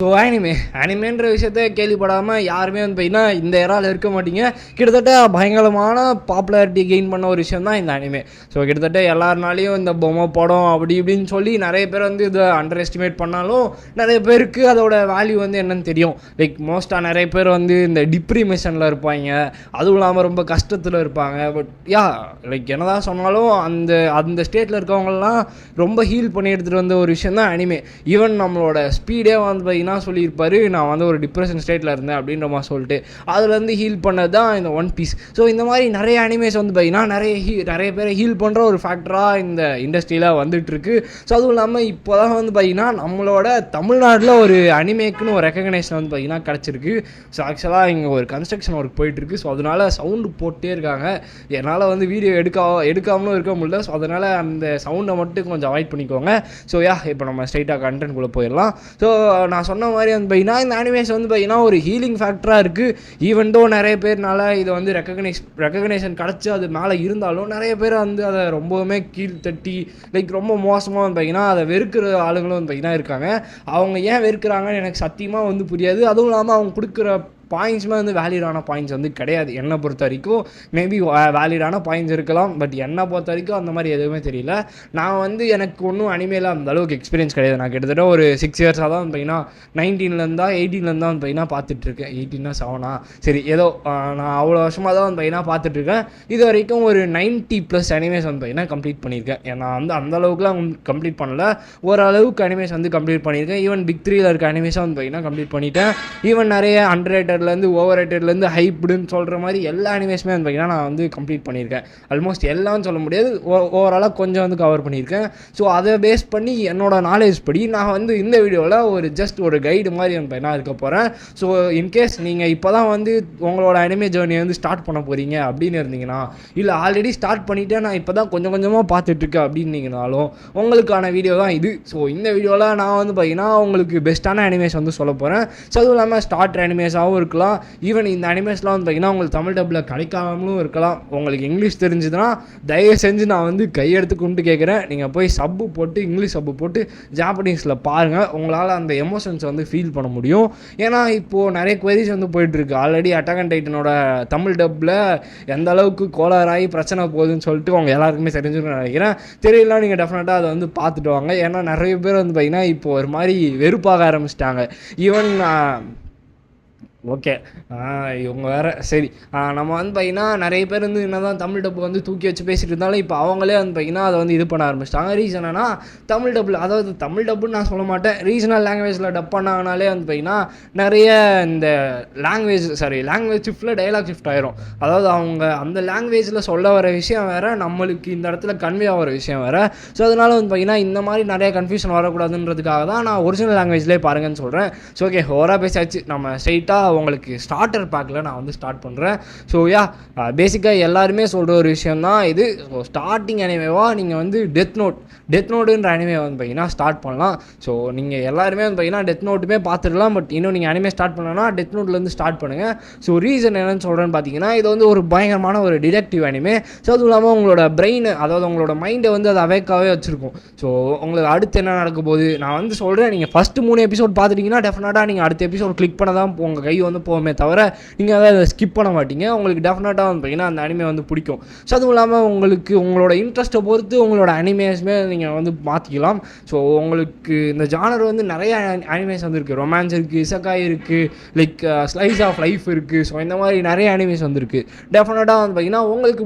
So அனிமேன்ற விஷயத்த கேள்விப்படாமல் யாருமே வந்து பார்த்தீங்கன்னா இந்த ஏராவில் இருக்க மாட்டீங்க. கிட்டத்தட்ட பயங்கரமான பாப்புலாரிட்டி கெயின் பண்ண ஒரு விஷயம் தான் இந்த அனிமே. ஸோ கிட்டத்தட்ட எல்லாருனாலையும் இந்த பொம்மை படம் அப்படி இப்படின்னு சொல்லி நிறைய பேர் வந்து இதை அண்டர் எஸ்டிமேட் பண்ணாலும் நிறைய பேருக்கு அதோட வேல்யூ வந்து என்னன்னு தெரியும். லைக் மோஸ்ட்டாக நிறைய பேர் வந்து இந்த டிப்ரிமேஷனில் இருப்பாங்க, அதுவும் இல்லாமல் ரொம்ப கஷ்டத்தில் இருப்பாங்க. பட் லைக் என்னதான் சொன்னாலும் அந்த அந்த ஸ்டேட்டில் இருக்கவங்கலாம் ரொம்ப ஹீல் பண்ணி எடுத்துகிட்டு வந்த ஒரு விஷயம் தான் அனிமே. ஈவன் நம்மளோட ஸ்பீடே வந்து பார்த்தீங்கன்னா சொல்லியிருப்பாரு, நான் வந்து ஒரு டிப்ரெஷன் ஸ்டேட்டில் இருந்தேன் அப்படின்ற மாதிரி சொல்லிட்டு அதுலேருந்து ஹீல் பண்ணது தான் இந்த ஒன் பீஸ். ஸோ இந்த மாதிரி நிறைய அனிமேஸ் வந்து பார்த்தீங்கன்னா நிறைய பேரை ஹீல் பண்ணுற ஒரு ஃபேக்டராக இந்த இண்டஸ்ட்ரியில் வந்துட்டுருக்கு. ஸோ அதுவும் இல்லாமல் இப்போ தான் வந்து பார்த்தீங்கன்னா நம்மளோட தமிழ்நாட்டில் ஒரு அனிமேக்குன்னு ஒரு ரெக்கக்னேஷன் வந்து பார்த்தீங்கன்னா கிடச்சிருக்கு. ஸோ ஆக்சுவலாக இங்கே ஒரு கன்ஸ்ட்ரக்ஷன் ஒர்க் போயிட்டுருக்கு. ஸோ அதனால் சவுண்டு போட்டே இருக்காங்க, என்னால் வந்து வீடியோ எடுக்காமலும் இருக்க முடியல. ஸோ அதனால் அந்த சவுண்டை மட்டும் கொஞ்சம் அவாய்ட் பண்ணிக்கோங்க. ஸோ இப்போ நம்ம ஸ்ட்ரைட்டாக கண்டென்ட்குள்ளே போயிடலாம். ஸோ நான் சொன்ன மாதிரி வந்து பார்த்தீங்கன்னா இந்த அனிமேஷன் வந்து பார்த்தீங்கன்னா ஒரு ஹீலிங் ஃபேக்டராக இருக்குது. ஈவெண்டோ நிறைய பேர்னால இதை வந்து ரெக்கக்னேஷன் கிடச்சி அது மேலே இருந்தாலும் நிறைய பேர் வந்து அதை ரொம்பவுமே கீழ்த்தட்டி லைக் ரொம்ப மோசமாக வந்து பார்த்தீங்கன்னா அதை வெறுக்கிற ஆளுங்களும் வந்து பார்த்தீங்கன்னா இருக்காங்க. அவங்க ஏன் வெறுக்கிறாங்கன்னு எனக்கு சத்தியமாக வந்து புரியாது. அதுவும் இல்லாமல் அவங்க கொடுக்குற பாயிண்ட்ஸுமே வந்து வேலிடான பாயிண்ட்ஸ் வந்து கிடையாது என்னை பொறுத்த வரைக்கும். மேபி வேலிடான பாயிண்ட்ஸ் இருக்கலாம், பட் என்னை பொறுத்த வரைக்கும் அந்த மாதிரி எதுவுமே தெரியல. நான் வந்து எனக்கு ஒன்றும் அனிமேல அந்த அளவுக்கு எக்ஸ்பீரியன்ஸ் கிடையாது. நான் கிட்டத்தட்ட ஒரு 6 இயர்ஸாக தான் வந்து பார்த்தீங்கன்னா 18 வந்து பார்த்தீங்கன்னா பார்த்துட்ருக்கேன். 18 சரி ஏதோ நான் அவ்வளோ வருஷமாக தான் வந்து பார்த்தீங்கன்னா பார்த்துட்ருக்கேன். இது வரைக்கும் ஒரு 90+ அனிமேஸ் வந்து பார்த்தீங்கன்னா கம்ப்ளீட் பண்ணியிருக்கேன். நான் வந்து அந்த அளவுக்குலாம் கம்ப்ளீட் பண்ணல, ஓரளவுக்கு அனிமேஸ் வந்து கம்ப்ளீட் பண்ணியிருக்கேன். ஈவன் பிக் 3ல் இருக்க அனிமேஸாக வந்து பார்த்தீங்கன்னா கம்ப்ளீட் பண்ணிட்டேன். ஈவன் நிறைய அண்டர் ஓவர் ரேட்டட்லேருந்து ஹைப்டுன்னு சொல்கிற மாதிரி எல்லா அனிமேஸுமே வந்து பார்த்தீங்கன்னா நான் வந்து கம்ப்ளீட் பண்ணியிருக்கேன். ஆல்மோஸ்ட் எல்லாம்னு சொல்ல முடியாது, ஓவராலாக கொஞ்சம் வந்து கவர் பண்ணியிருக்கேன். ஸோ அதை பேஸ் பண்ணி என்னோட நாலேஜ் படி நான் வந்து இந்த வீடியோவில் ஜஸ்ட் ஒரு கைடு மாதிரி வந்து பார்த்தீங்கன்னா இருக்க போகிறேன். ஸோ இன்கேஸ் நீங்கள் இப்போ தான் வந்து உங்களோட அனிமே ஜேர்னியை வந்து ஸ்டார்ட் பண்ண போகிறீங்க அப்படின்னு இருந்தீங்கன்னா, இல்லை ஆல்ரெடி ஸ்டார்ட் பண்ணிவிட்டு நான் இப்போ தான் கொஞ்சம் கொஞ்சமாக பார்த்துட்ருக்கேன் அப்படின்னீங்கனாலும் உங்களுக்கான வீடியோ தான் இது. ஸோ இந்த வீடியோவில் நான் வந்து பார்த்தீங்கன்னா உங்களுக்கு பெஸ்ட்டான அனிமேஸ் வந்து சொல்ல போகிறேன். ஸோ அதுவும் இல்லாமல் ஸ்டார்டர் அனிமேஸாகவும் இருக்கலாம். ஈவன் இந்த அனிமேஸ்லாம் வந்து பார்த்தீங்கன்னா உங்களுக்கு தமிழ் டப்பில் கிடைக்காமலும் இருக்கலாம். உங்களுக்கு இங்கிலீஷ் தெரிஞ்சுதுன்னா தயவு செஞ்சு நான் வந்து கையெடுத்து கொண்டு கேட்குறேன், நீங்கள் போய் சப்பு போட்டு இங்கிலீஷ் சப்பு போட்டு ஜாப்பனீஸில் பாருங்கள். உங்களால் அந்த எமோஷன்ஸை வந்து ஃபீல் பண்ண முடியும். ஏன்னா இப்போது நிறைய குவரிஸ் வந்து போயிட்டுருக்கு. ஆல்ரெடி அட்டாக் ஆன் டைட்டனோட தமிழ் டப்பில் எந்த அளவுக்கு கோளாறாகி பிரச்சனை போகுதுன்னு சொல்லிட்டு அவங்க எல்லாருக்குமே தெரிஞ்சுக்கணும்னு நினைக்கிறேன். தெரியலாம், நீங்கள் டெஃபினட்டாக அதை வந்து பார்த்துட்டு வாங்க. ஏன்னா நிறைய பேர் வந்து பார்த்தீங்கன்னா இப்போ ஒரு மாதிரி வெறுப்பாக ஆரம்பிச்சிட்டாங்க. ஈவன் ஓகே இவங்க வேறு சரி நம்ம வந்து பார்த்தீங்கன்னா நிறைய பேர் வந்து என்ன தான் தமிழ் டப்பு வந்து தூக்கி வச்சு பேசிகிட்டு இருந்தாலும் இப்போ அவங்களே வந்து பார்த்தீங்கன்னா அதை வந்து இது பண்ண ஆரம்பிச்சிட்டாங்க. ரீசன் என்னன்னா தமிழ் டப்பில், அதாவது தமிழ் டப்புன்னு நான் சொல்ல மாட்டேன், ரீஜனல் லாங்குவேஜில் டப் பண்ணாங்கனாலே வந்து பார்த்தீங்கன்னா நிறைய இந்த லாங்குவேஜ் ஷிஃப்ட்டில் டைலாக் ஷிஃப்ட் ஆயிரும். அதாவது அவங்க அந்த லாங்குவேஜில் சொல்ல வர விஷயம் வேறு, நம்மளுக்கு இந்த இடத்துல கன்வே ஆகிற விஷயம் வேறு. ஸோ அதனால் வந்து பார்த்தீங்கன்னா இந்த மாதிரி நிறைய கன்ஃபியூஷன் வரக்கூடாதுன்றதுக்காக தான் நான் ஒரிஜினல் லாங்குவேஜ்லேயே பாருங்கன்னு சொல்கிறேன். ஸோ ஓகே ஓவராக பேசாச்சு, நம்ம ஸ்ட்ரைட்டாக உங்களுக்கு ஸ்டார்டர் பேக்கில் நான் வந்து ஸ்டார்ட் பண்ணுறேன். ஸோ பேசிக்காக எல்லாருமே சொல்கிற ஒரு விஷயம் தான் இது. ஸோ ஸ்டார்டிங் அனிமேவாக நீங்கள் வந்து டெத் நோட்டுன்ற அனிமே வந்து பார்த்தீங்கன்னா ஸ்டார்ட் பண்ணலாம். ஸோ நீங்கள் எல்லாருமே வந்து பார்த்தீங்கன்னா டெத் நோட்டுமே பார்த்துடலாம். பட் இன்னும் நீங்கள் அனிமே ஸ்டார்ட் பண்ணலன்னா டெத் நோட்லேருந்து ஸ்டார்ட் பண்ணுங்கள். ஸோ ரீசன் என்னன்னு சொல்கிறேன்னு பார்த்தீங்கன்னா இது வந்து ஒரு பயங்கரமான ஒரு டிடெக்டிவ் அனிமே. ஸோ அதுவும் இல்லாமல் உங்களோட பிரெயின், அதாவது உங்களோட மைண்டை வந்து அதை அவேக்காகவே வச்சுருக்கும். ஸோ உங்களுக்கு அடுத்து என்ன நடக்க போகுது நான் வந்து சொல்கிறேன். நீங்கள் ஃபஸ்ட்டு 3 எபிசோட் பார்த்துட்டிங்கன்னா டெஃபினட்டாக நீங்கள் அடுத்த எபிசோட் கிளிக் பண்ண தான் உங்கள் கை வந்து போகுமே தவிர நீங்கள் அதை ஸ்கிப் பண்ண மாட்டீங்க. உங்களுக்கு டெஃபினட்டாக வந்து பார்த்தீங்கன்னா அந்த அனிமே வந்து பிடிக்கும். ஸோ அதுவும் இல்லாமல் உங்களுக்கு உங்களோட இன்ட்ரெஸ்ட்டை பொறுத்து உங்களோட அனிமேஸுமே நீங்கள் வந்து மாற்றிக்கலாம். ஸோ உங்களுக்கு இந்த ஜானர் வந்து நிறைய அனிமேஸ் வந்துருக்கு. ரொமான்ஸ் இருக்குது, இசக்காய் இருக்குது, லைக் ஸ்லைஸ் ஆஃப் லைஃப் இருக்குது. ஸோ இந்த மாதிரி நிறைய அனிமேஸ் வந்துருக்கு. டெஃபினட்டாக வந்து பார்த்தீங்கன்னா உங்களுக்கு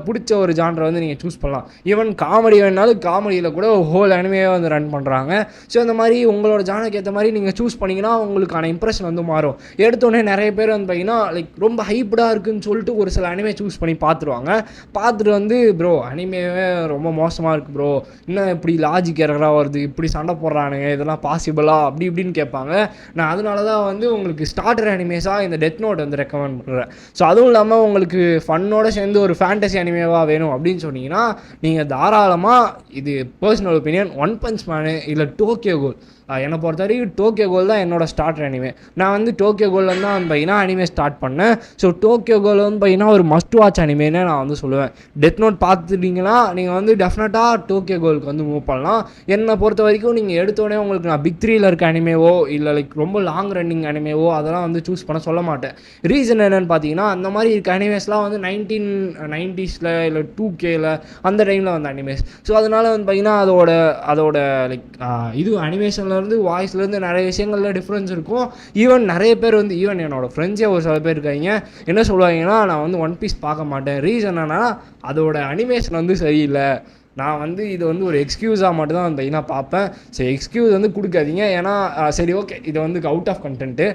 பிடிச்ச ஒரு ஜானரை வந்து நீங்கள் சூஸ் பண்ணலாம். ஈவன் காமெடி வேணாலும் காமெடியில் கூட ஹோல் அனிமையாக வந்து ரன் பண்ணுறாங்க. ஸோ இந்த மாதிரி உங்களோட ஜானருக்கு ஏற்ற மாதிரி நீங்கள் சூஸ் பண்ணிங்கன்னா உங்களுக்கான இம்ப்ரெஷன் வந்து மாறும். எடுத்தோடனே நிறைய பேர் வந்து பார்த்தீங்கன்னா லைக் ரொம்ப ஹைப்டாக இருக்குன்னு சொல்லிட்டு ஒரு சில அனிமே சூஸ் பண்ணி பார்த்துருவாங்க. பார்த்துட்டு வந்து ப்ரோ அனிமேவே ரொம்ப மோசமாக இருக்குது ப்ரோ, இன்னும் இப்படி லாஜிக் எரராக வருது, இப்படி சண்டை போடுறானுங்க, இதெல்லாம் பாசிபிளா அப்படி இப்படின்னு கேட்பாங்க. நான் அதனால தான் வந்து உங்களுக்கு ஸ்டார்டர் அனிமேஸாக இந்த டெத் நோட் வந்து ரெக்கமெண்ட் பண்ணுறேன். ஸோ அதுவும் இல்லாமல் உங்களுக்கு ஃபன்னோட சேர்ந்து ஒரு ஃபேண்டசி அனிமேவாக வேணும் அப்படின்னு சொன்னீங்கன்னா நீங்கள் தாராளமாக, இது personal opinion, one punch man இல்லை டோக்கியோ கோல் என்னை பொறுத்த வரைக்கும் டோக்கியோ கோல் தான் என்னோட ஸ்டார்ட் அனிமே. நான் வந்து டோக்கியோ கோல் தான் வந்து பார்த்தீங்கன்னா அனிமே ஸ்டார்ட் பண்ணேன். ஸோ டோக்கியோ கோல் வந்து பார்த்தீங்கன்னா ஒரு மஸ்ட் வாட்ச் அனிமேன்னு நான் வந்து சொல்லுவேன். டெத் நோட் பார்த்துட்டிங்கன்னா நீங்கள் வந்து டெஃபினட்டாக டோக்கியோ கோலுக்கு வந்து மூவ் பண்ணலாம். என்னை பொறுத்த வரைக்கும் நீங்கள் எடுத்தோடனே உங்களுக்கு நான் பிக் 3யில் இருக்க அனிமேவோ இல்லை லைக் ரொம்ப லாங் ரன்னிங் அனிமேவோ அதெல்லாம் வந்து சூஸ் பண்ண சொல்ல மாட்டேன். ரீசன் என்னென்னு பார்த்தீங்கன்னா அந்த மாதிரி இருக்க அனிமேஸ்லாம் வந்து 1990s இல்லை 2Kல அந்த டைமில் வந்த அனிமேஸ். ஸோ அதனால் வந்து பார்த்தீங்கன்னா அதோட லைக் இது அனிமேஷன்லேருந்து வாய்ஸ்லேருந்து நிறைய விஷயங்களில் டிஃப்ரென்ஸ் இருக்கும். ஈவன் நிறைய பேர் வந்து ஈவன் என்னோடய ஃப்ரெண்ட்ஸே ஒரு சில பேர் இருக்காங்க என்ன சொல்லுவாங்கன்னா நான் வந்து ஒன் பீஸ் பார்க்க மாட்டேன். ரீசன் என்னன்னா அதோட அனிமேஷன் வந்து சரியில்லை, நான் வந்து இது வந்து ஒரு எக்ஸ்கியூஸாக மட்டும் தான் பார்த்தீங்கன்னா பார்ப்பேன். சரி எக்ஸ்கியூஸ் வந்து கொடுக்காதீங்க, ஏன்னா சரி ஓகே இது வந்து out of content.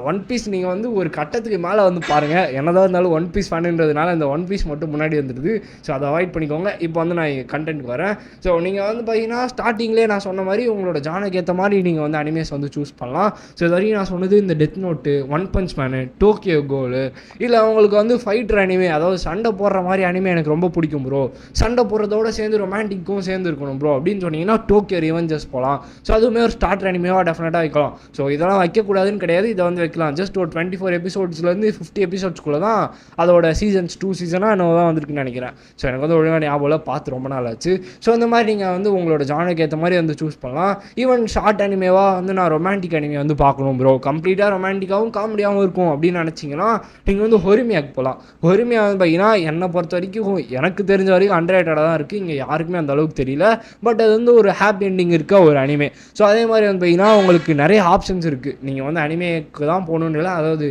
One piece நீங்கள் வந்து ஒரு கட்டத்துக்கு மேலே வந்து பாருங்கள். என்னதான் இருந்தாலும் ஒன் பீஸ் ஃபேனுன்றதுனால இந்த ஒன் பீஸ் மட்டும் முன்னாடி வந்துடுது. ஸோ அதை அவாய்ட் பண்ணிக்கோங்க. இப்போ வந்து நான் கண்டென்ட் வரேன். ஸோ நீங்கள் வந்து பார்த்தீங்கன்னா ஸ்டார்டிங்லேயே நான் சொன்ன மாதிரி உங்களோட ஜானுக்கு ஏற்ற மாதிரி நீங்கள் வந்து அனிமேஸ் வந்து சூஸ் பண்ணலாம். ஸோ இது வரைக்கும் நான் சொன்னது இந்த death note, one punch man, Tokyo ghoul, இல்லை உங்களுக்கு வந்து ஃபைட்டர் அனிமே, அதாவது சண்டை போடுற மாதிரி அனிமே எனக்கு ரொம்ப பிடிக்கும் ப்ரோ, சண்டை போடுறதோட சேர்ந்து ரொமான்டிக்கும் சேர்ந்து இருக்கணும் ப்ரோ அப்படின்னு சொன்னீங்கன்னா டோக்கியோ ரிவெஞ்சர்ஸ் போகலாம். ஸோ அதுவுமே ஒரு ஸ்டார்டர் அனிமேவாக டெஃபினட்டாக வைக்கலாம். ஸோ இதெல்லாம் வைக்கக்கூடாதுன்னு கிடையாது, இதை வந்து வைக்கலாம். ஜஸ்ட் ஒரு 24 எபிசோட்ஸ்லேருந்து 50 எபிசோட்ஸ்குள்ளே தான் அதோட சீசன்ஸ் 2 சீசனாக என்ன தான் வந்திருக்குன்னு நினைக்கிறேன். ஸோ எனக்கு வந்து ஒழுங்காக ஞாபகம் பார்த்து ரொம்ப நாள் ஆச்சு. ஸோ இந்த மாதிரி நீங்கள் வந்து உங்களோட ஜானுக்கு ஏற்ற மாதிரி வந்து சூஸ் பண்ணலாம். ஈவன் ஷார்ட் அனிமேவாக வந்து நான் ரொமான்டிக் அனிமே வந்து பார்க்கணும் ப்ரோ, கம்ப்ளீட்டாக ரொமான்டிக்காகவும் காமெடியாகவும் இருக்கும் அப்படின்னு நினச்சிங்கன்னா நீங்கள் வந்து ஹொரிமியாக்கு போகலாம். ஹொரிமியா வந்து பார்த்தீங்கன்னா என்னை பொறுத்த வரைக்கும் எனக்கு தெரிஞ்ச வரைக்கும் அண்டர்ரேட்டடாக தான் இருக்குது. இங்கே யாருக்குமே அந்த அளவுக்கு தெரியல. பட் அது வந்து ஒரு ஹாப்பி எண்டிங் இருக்க ஒரு அனிமே. ஸோ அதே மாதிரி வந்து பார்த்தீங்கன்னா உங்களுக்கு நிறைய ஆப்ஷன்ஸ் இருக்குது. நீங்கள் வந்து அனிமேக்கு தான் போகணுன்னு இல்லை, அதாவது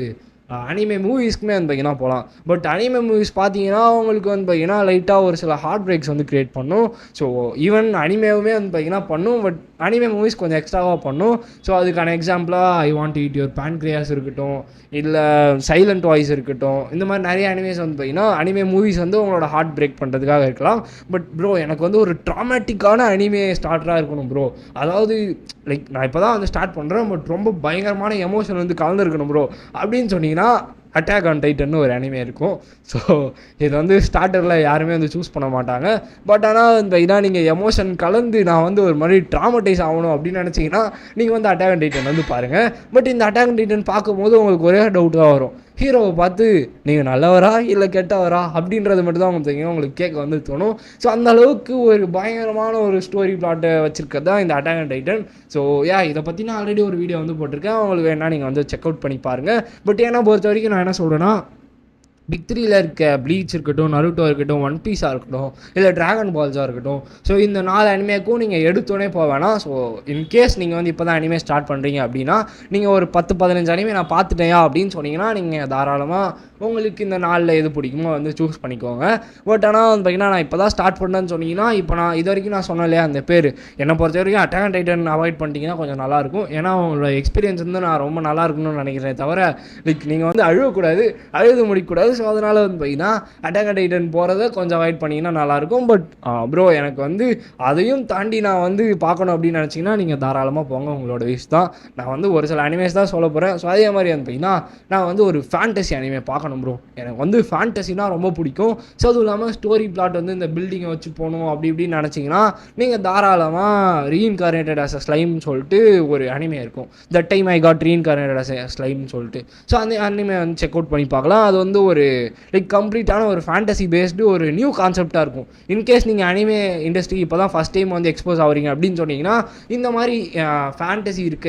அனிமே மூவிஸ்க்குமே வந்து பார்த்தீங்கன்னா போகலாம். பட் அனிமே மூவிஸ் பார்த்தீங்கன்னா உங்களுக்கு வந்து பார்த்தீங்கன்னா லைட்டாக ஒரு சில ஹார்ட் பிரேக்ஸ் வந்து க்ரியேட் பண்ணும். ஸோ ஈவன் அனிமேவுமே வந்து பார்த்தீங்கன்னா பண்ணும், பட் அனிமே மூவிஸ் கொஞ்சம் எக்ஸ்ட்ராவாக பண்ணும். ஸோ அதுக்கான எக்ஸாம்பிளாக I want eat your pancreas இருக்கட்டும், இல்லை சைலண்ட் வாய்ஸ் இருக்கட்டும், இந்த மாதிரி நிறைய அனிமேஸ் வந்து பார்த்தீங்கன்னா அனிமே மூவிஸ் வந்து உங்களோட ஹார்ட் பிரேக் பண்ணுறதுக்காக இருக்கலாம். பட் ப்ரோ எனக்கு வந்து ஒரு ட்ராமேட்டிக்கான அனிமே ஸ்டார்டராக இருக்கணும் ப்ரோ, அதாவது லைக் நான் இப்போ தான் வந்து ஸ்டார்ட் பண்ணுறேன் பட் ரொம்ப பயங்கரமான எமோஷன் வந்து கலந்துருக்கணும் ப்ரோ அப்படின்னு சொன்னீங்கன்னா அட்டாக் ஆன் டைட்டன்னு ஒரு அனிமே இருக்கும். ஸோ இது வந்து ஸ்டார்டரில் யாருமே வந்து சூஸ் பண்ண மாட்டாங்க. பட் ஆனால் இந்த இதான் நீங்கள் எமோஷன் கலந்து நான் வந்து ஒரு மாதிரி ட்ராமடைஸ் ஆகணும் அப்படின்னு நினச்சிங்கன்னா நீங்கள் வந்து அட்டாக் ஆன் டைட்டன் வந்து பாருங்கள். பட் இந்த அட்டாக் ஆன் டைட்டன் பார்க்கும்போது உங்களுக்கு ஒரே டவுட் தான் வரும், ஹீரோவை பார்த்து நீங்கள் நல்லவரா இல்லை கெட்டவரா அப்படின்றது மட்டும் தான் உங்களுக்கு கேட்க வந்து தோணும். ஸோ அந்த அளவுக்கு ஒரு பயங்கரமான ஒரு ஸ்டோரி பிளாட்டை வச்சுருக்கிறது தான் இந்த அட்டாக் ஆன் டைட்டன். ஸோ இதை பற்றி நான் ஆல்ரெடி ஒரு வீடியோ வந்து போட்டிருக்கேன், உங்களுக்கு வேணால் நீங்கள் வந்து செக் அவுட் பண்ணி பாருங்கள். பட் ஏன்னா பொறுத்த வரைக்கும் நான் என்ன சொல்கிறேன்னா பிக் 3யில் இருக்க ப்ளீச் இருக்கட்டும், நருட்டோ இருக்கட்டும், ஒன் பீஸாக இருக்கட்டும், இல்லை ட்ராகன் பால்ஸாக இருக்கட்டும், ஸோ இந்த 4 அனிமேக்கும் நீங்கள் எடுத்தோடனே போக வேணாம். ஸோ இன்கேஸ் நீங்கள் வந்து இப்போ தான் அனிமே ஸ்டார்ட் பண்ணுறீங்க அப்படின்னா நீங்கள் ஒரு 10-15 அனிமே நான் பார்த்துட்டேயா அப்படின்னு சொன்னீங்கன்னா நீங்கள் தாராளமாக உங்களுக்கு இந்த 4ல் எது பிடிக்குமோ வந்து சூஸ் பண்ணிக்கோங்க. பட் ஆனால் வந்து பார்த்தீங்கன்னா நான் இப்போ தான் ஸ்டார்ட் பண்ணேன்னு சொன்னீங்கன்னா, இப்போ நான் இது வரைக்கும் நான் சொன்னேன் இல்லையா அந்த பேர், என்னை பொறுத்த வரைக்கும் அட்டாக் ஆன் டைட்டன் அவாய்ட் பண்ணிட்டீங்கன்னா கொஞ்சம் நல்லாயிருக்கும். ஏன்னா உங்களோட எக்ஸ்பீரியன்ஸ் வந்து நான் ரொம்ப நல்லா இருக்கணும்னு நினைக்கிறேன், தவிர லைக் நீங்கள் வந்து அழுவக்கூடாது, அழுது முடிக்கக்கூடாது. ஸோ அதனால் வந்து பார்த்தீங்கன்னா அட்டாக் ஆன் டைட்டன் போகிறத கொஞ்சம் அவாய்ட் பண்ணிங்கன்னா நல்லாயிருக்கும். பட் ப்ரோ எனக்கு வந்து அதையும் தாண்டி நான் வந்து பார்க்கணும் அப்படின்னு நினச்சிங்கன்னா நீங்கள் தாராளமாக போங்க, உங்களோட விஷ் தான். நான் வந்து ஒரு சில அனிமேஸ் தான் சொல்ல போகிறேன். ஸோ அதே மாதிரி வந்து பார்த்தீங்கன்னா நான் வந்து ஒரு ஃபேண்டசி அனிமே பார்க்கணும் ப்ரோ, எனக்கு வந்து ஃபேண்டசினா ரொம்ப பிடிக்கும். ஸோ அதுவும் இல்லாமல் ஸ்டோரி பிளாட் வந்து இந்த பில்டிங்கை வச்சு போகணும் அப்படி இப்படின்னு நினச்சிங்கன்னா நீங்கள் தாராளமாக ரீஇன்கார்னேட்டட் ஆஸ் அ ஸ்லைம்னு சொல்லிட்டு ஒரு அனிமே இருக்கும், that time I got reincarnated as a ஸ்லைம்னு சொல்லிட்டு. ஸோ அந்த அனிமே வந்து செக் அவுட் பண்ணி பார்க்கலாம். அது வந்து ஒரு லைக் கம்ப்ளீட்டான ஒரு ஃபேண்டசி பேஸ்டு ஒரு நியூ கான்செப்டாக இருக்கும். இன்கேஸ் நீங்கள் அனிமே இண்டஸ்ட்ரி இப்போ தான் ஃபஸ்ட் டைம் வந்து எக்ஸ்போஸ் ஆகிறீங்க அப்படின்னு சொன்னீங்கன்னா இந்த மாதிரி ஃபேண்டசி இருக்க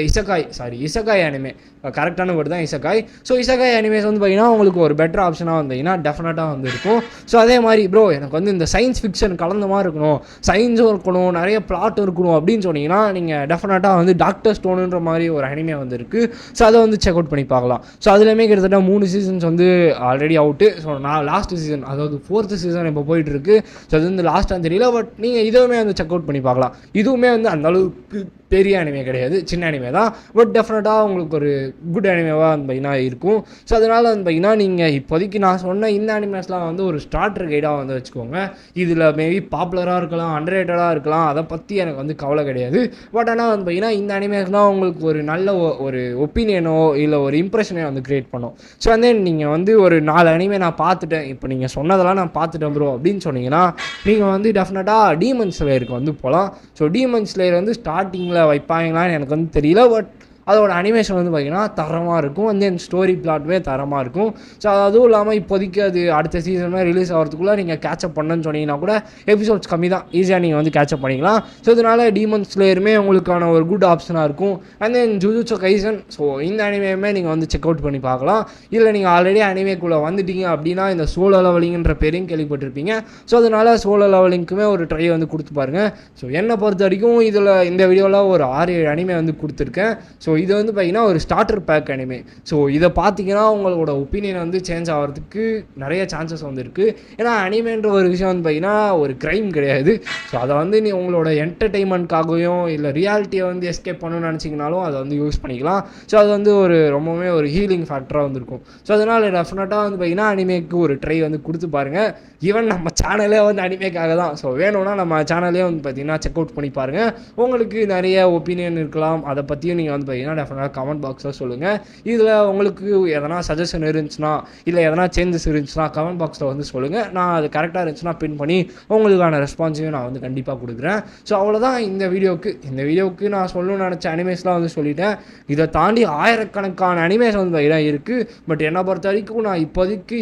இசகாய் அனிமே, கரெக்டான வேர்டு தான் இசகாய். ஸோ இசகாய் அனிமேஸ் வந்து பார்த்தீங்கன்னா உங்களுக்கு ஒரு பெட்டர் ஆப்ஷனாக வந்தீங்கன்னா டெஃபினட்டாக வந்து இருக்கும். ஸோ அதே மாதிரி ப்ரோ எனக்கு வந்து இந்த சயின்ஸ் ஃபிக்ஷன் கலந்த மாதிரி இருக்கணும், சயின்ஸும் இருக்கணும், நிறைய பிளாட் இருக்கணும் அப்படின்னு சொன்னீங்கன்னா நீங்கள் டெஃபினட்டாக வந்து டாக்டர் ஸ்டோனுன்ற மாதிரி ஒரு அனிமே வந்து இருக்குது. ஸோ அதை வந்து செக் அவுட் பண்ணி பார்க்கலாம். ஸோ அதுலேயுமே கிட்டத்தட்ட 3 சீசன்ஸ் வந்து ஆல்ரெடி அவுட்டு. ஸோ நான் லாஸ்ட் சீசன், அதாவது 4th சீசன் இப்போ போயிட்டுருக்கு. ஸோ அது வந்து லாஸ்ட்டாக தெரியல, பட் நீங்கள் இதுவுமே வந்து செக் அவுட் பண்ணி பார்க்கலாம். இதுவுமே வந்து அந்தளவுக்கு பெரிய அனிமே கிடையாது, சின்ன அனிமே தான். பட் டெஃபினட்டாக உங்களுக்கு ஒரு குட் அனிமேவாக வந்து பார்த்தீங்கன்னா இருக்கும். ஸோ அதனால் வந்து பார்த்தீங்கன்னா நீங்கள் இப்போதைக்கு நான் சொன்ன இந்த அனிமேஸ்லாம் வந்து ஒரு ஸ்டார்டர் கைடாக வந்து வச்சுக்கோங்க. இதில் மேபி பாப்புலராக இருக்கலாம், அண்டர்ரேட்டடாக இருக்கலாம், அதை பற்றி எனக்கு வந்து கவலை கிடையாது. பட் ஆனால் வந்து பார்த்தீங்கன்னா இந்த அனிமேஸ்லாம் உங்களுக்கு ஒரு நல்ல ஒரு ஒப்பீனியனோ இல்லை ஒரு இம்ப்ரெஷனோ வந்து க்ரியேட் பண்ணும். ஸோ வந்து நீங்கள் வந்து ஒரு 4 அனிமே நான் பார்த்துட்டேன், இப்போ நீங்கள் சொன்னதெல்லாம் நான் பார்த்துட்டேன் ப்ரோ அப்படின்னு சொன்னீங்கன்னா நீங்கள் வந்து டெஃபினட்டாக டீமன் ஸ்லேயருக்கு வந்து போகலாம். ஸோ டீமன் ஸ்லேயர் வந்து ஸ்டார்டிங்கில் வைப்பாங்களான்னு எனக்கு வந்து தெரியல, பட் அதோட அனிமேஷன் வந்து பார்த்திங்கன்னா தரமாக இருக்கும், வந்து என் ஸ்டோரி பிளாட்டுமே தரமாக இருக்கும். ஸோ அதுவும் இல்லாமல் இப்போதைக்கு அது அடுத்த சீசனுமே ரிலீஸ் ஆகிறதுக்குள்ளே நீங்கள் கேட்சப் பண்ணுன்னு சொன்னீங்கன்னா கூட எபிசோட்ஸ் கம்மி தான், ஈஸியாக நீங்கள் வந்து கேட்சப் பண்ணிக்கலாம். ஸோ இதனால் டீமன் ஸ்லேயருமே உங்களுக்கான ஒரு குட் ஆப்ஷனாக இருக்கும். And then jujutsu kaizen, so இந்த அனிமேயுமே நீங்கள் வந்து செக் அவுட் பண்ணி பார்க்கலாம். இல்லை நீங்கள் ஆல்ரெடி அனிமேக்குள்ளே வந்துட்டீங்க அப்படின்னா இந்த சோலோ லெவலிங்கிற பேரையும் கேள்விப்பட்டிருப்பீங்க. ஸோ அதனால் சோலோ லெவலிங்க்குமே ஒரு ட்ரை வந்து கொடுத்து பாருங்கள். ஸோ என்னை பொறுத்த வரைக்கும் இதில் இந்த வீடியோவில் ஒரு 6-7 அனிமே வந்து கொடுத்துருக்கேன். ஸோ இது வந்து பார்த்திங்கன்னா ஒரு ஸ்டார்டர் பேக் அனிமே. ஸோ இதை பார்த்தீங்கன்னா உங்களோட ஒப்பீனியன் வந்து சேஞ்ச் ஆகிறதுக்கு நிறைய சான்சஸ் வந்து இருக்குது. ஏன்னா அனிமேன்ற ஒரு விஷயம் வந்து பார்த்திங்கன்னா ஒரு க்ரைம் கிடையாது. ஸோ அதை வந்து நீ உங்களோட என்டர்டெயின்மெண்ட்காகவும் இல்லை ரியாலிட்டியை வந்து எஸ்கேப் பண்ணணும்னு நினச்சிங்கனாலும் அதை வந்து யூஸ் பண்ணிக்கலாம். ஸோ அது வந்து ஒரு ரொம்பவுமே ஒரு ஹீலிங் ஃபேக்டராக வந்துருக்கும். ஸோ அதனால் டெஃபினட்டாக வந்து பார்த்திங்கன்னா அனிமேக்கு ஒரு ட்ரை வந்து கொடுத்து பாருங்கள். ஈவன் நம்ம சேனலே வந்து அனிமேக்காக தான். ஸோ வேணும்னா நம்ம சேனலே வந்து பார்த்திங்கன்னா செக் அவுட் பண்ணி பாருங்கள். உங்களுக்கு நிறைய ஒப்பீனியன் இருக்கலாம், அதை பற்றியும் நீங்கள் வந்து பார்த்திங்கன்னா டெஃபினட்டாக கமெண்ட் பாக்ஸில் சொல்லுங்கள். இதில் உங்களுக்கு எதனா சஜஷன் இருந்துச்சுன்னா இல்லை எதனா சேஞ்சஸ் இருந்துச்சுன்னா கமெண்ட் பாக்ஸில் வந்து சொல்லுங்கள். நான் அது கரெக்டாக இருந்துச்சுன்னா பின் பண்ணி உங்களுக்கான ரெஸ்பான்ஸையும் நான் வந்து கண்டிப்பாக கொடுக்குறேன். ஸோ அவ்வளோதான் இந்த வீடியோவுக்கு நான் சொல்லணும்னு நினச்ச அனிமேஸ்லாம் வந்து சொல்லிட்டேன். இதை தாண்டி ஆயிரக்கணக்கான அனிமேஸ் வந்து பார்த்திங்கன்னா இருக்குது. பட் என்னை பொறுத்த வரைக்கும் நான் இப்போதைக்கு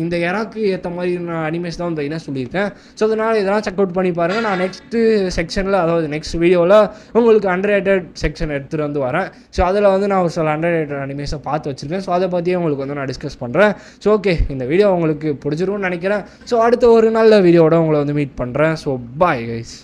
இந்த எராக்கு ஏற்ற மாதிரி நான் அனிமேஸ் தான் வந்து பார்த்திங்கன்னா சொல்லியிருக்கேன். ஸோ அதனால் இதெல்லாம் செக் அவுட் பண்ணி பாருங்கள். நான் நெக்ஸ்ட்டு செக்ஷனில், அதாவது நெக்ஸ்ட் வீடியோவில் உங்களுக்கு அண்டர்ரேட்டட் செக்ஷன் எடுத்துகிட்டு வந்து வரேன். ஸோ அதில் வந்து நான் ஒரு சில அண்டர்ரேட்டட் அனிமேஸை பார்த்து வச்சுருக்கேன். ஸோ அதை பற்றியே உங்களுக்கு வந்து நான் டிஸ்கஸ் பண்ணுறேன். ஸோ ஓகே, இந்த வீடியோ உங்களுக்கு பிடிச்சிருக்கும்னு நினைக்கிறேன். ஸோ அடுத்த ஒரு நல்ல வீடியோவோட உங்களை வந்து மீட் பண்ணுறேன். So bye guys.